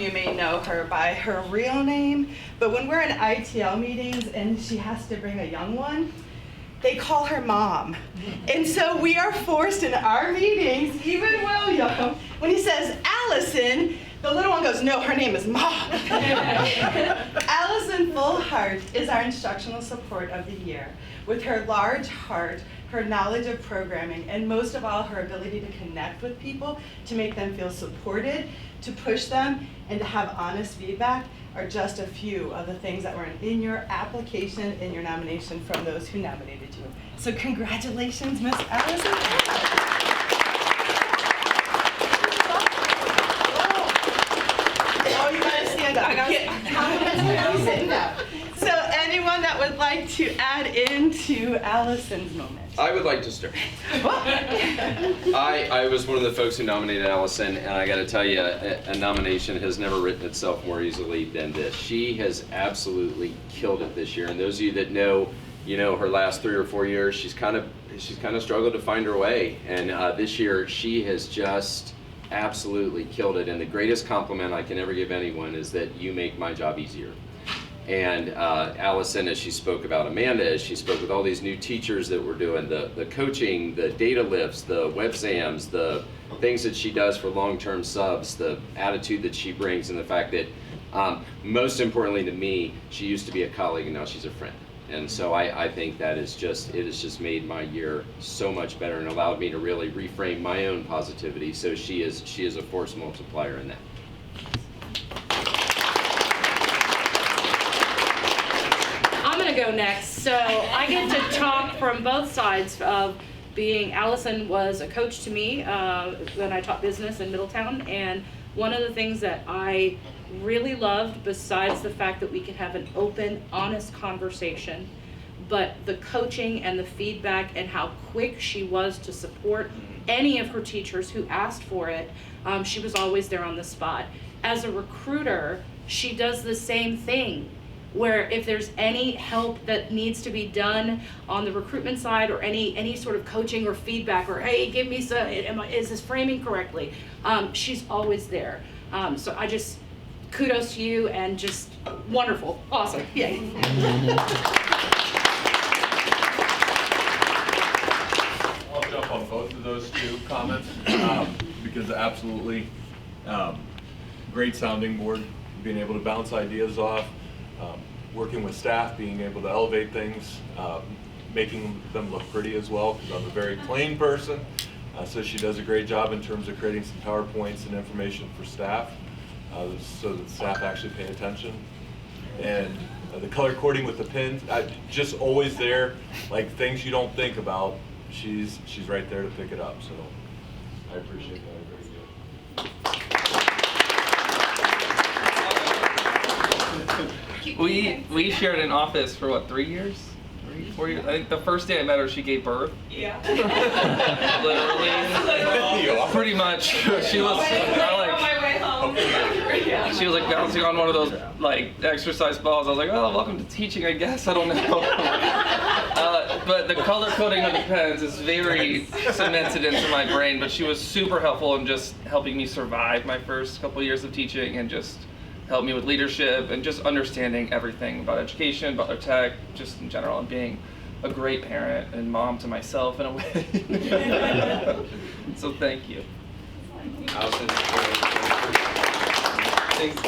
you may know her by her real name, but when we're in ITL meetings and she has to bring a young one, they call her Mom. And so we are forced in our meetings, even William, when he says, Allison, the little one goes, no, her name is Mom. Allison Fullhart is our instructional support of the year. With her large heart, her knowledge of programming, and most of all, her ability to connect with people, to make them feel supported, to push them, and to have honest feedback are just a few of the things that were in your application, in your nomination from those who nominated you. So congratulations, Miss Allison. Oh, you gotta stand up. Sitting up. So anyone that would like to add into Allison's moment? I would like to start. I was one of the folks who nominated Allison, and I got to tell you, a nomination has never written itself more easily than this. She has absolutely killed it this year, and those of you that know, her last 3 or 4 years, she's kind of struggled to find her way, and this year she has just absolutely killed it. And the greatest compliment I can ever give anyone is that you make my job easier. And Allison, as she spoke about Amanda, as she spoke with all these new teachers that we're doing, the coaching, the data lifts, the webzams, the things that she does for long-term subs, the attitude that she brings, and the fact that, most importantly to me, she used to be a colleague and now she's a friend. And so I think that it has just made my year so much better and allowed me to really reframe my own positivity. So she is a force multiplier in that. Go next. So I get to talk from both sides of being, Allison was a coach to me when I taught business in Middletown, and one of the things that I really loved, besides the fact that we could have an open, honest conversation, but the coaching and the feedback and how quick she was to support any of her teachers who asked for it. She was always there on the spot. As a recruiter, she does the same thing, where if there's any help that needs to be done on the recruitment side, or any sort of coaching or feedback, or hey, give me some, is this framing correctly? She's always there. So I just, kudos to you, and just wonderful, awesome, yay. I'll jump on both of those two comments, because absolutely great sounding board, being able to bounce ideas off. Working with staff, being able to elevate things, making them look pretty as well, because I'm a very plain person. So she does a great job in terms of creating some PowerPoints and information for staff, so that staff actually pay attention. And the color coding with the pins, just always there, like things you don't think about, she's right there to pick it up. So I appreciate that. We shared an office for what, 3 years? 3, 4 years? I think the first day I met her, she gave birth. Yeah. Literally. Pretty much. She was she was like bouncing on one of those like exercise balls. I was like, oh, welcome to teaching, I guess. I don't know. But the color coding of the pens is very cemented into my brain. But she was super helpful in just helping me survive my first couple years of teaching, and just helped me with leadership and just understanding everything about education, Butler Tech, just in general, and being a great parent and mom to myself in a way. So thank you. Allison, I think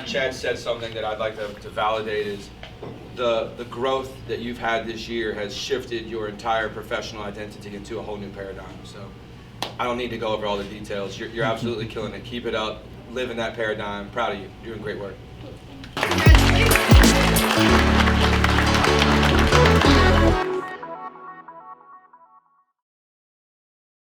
Chad said something that I'd like to validate is the growth that you've had this year has shifted your entire professional identity into a whole new paradigm. So I don't need to go over all the details. You're absolutely killing it. Keep it up. Live in that paradigm. Proud of you. You're doing great work.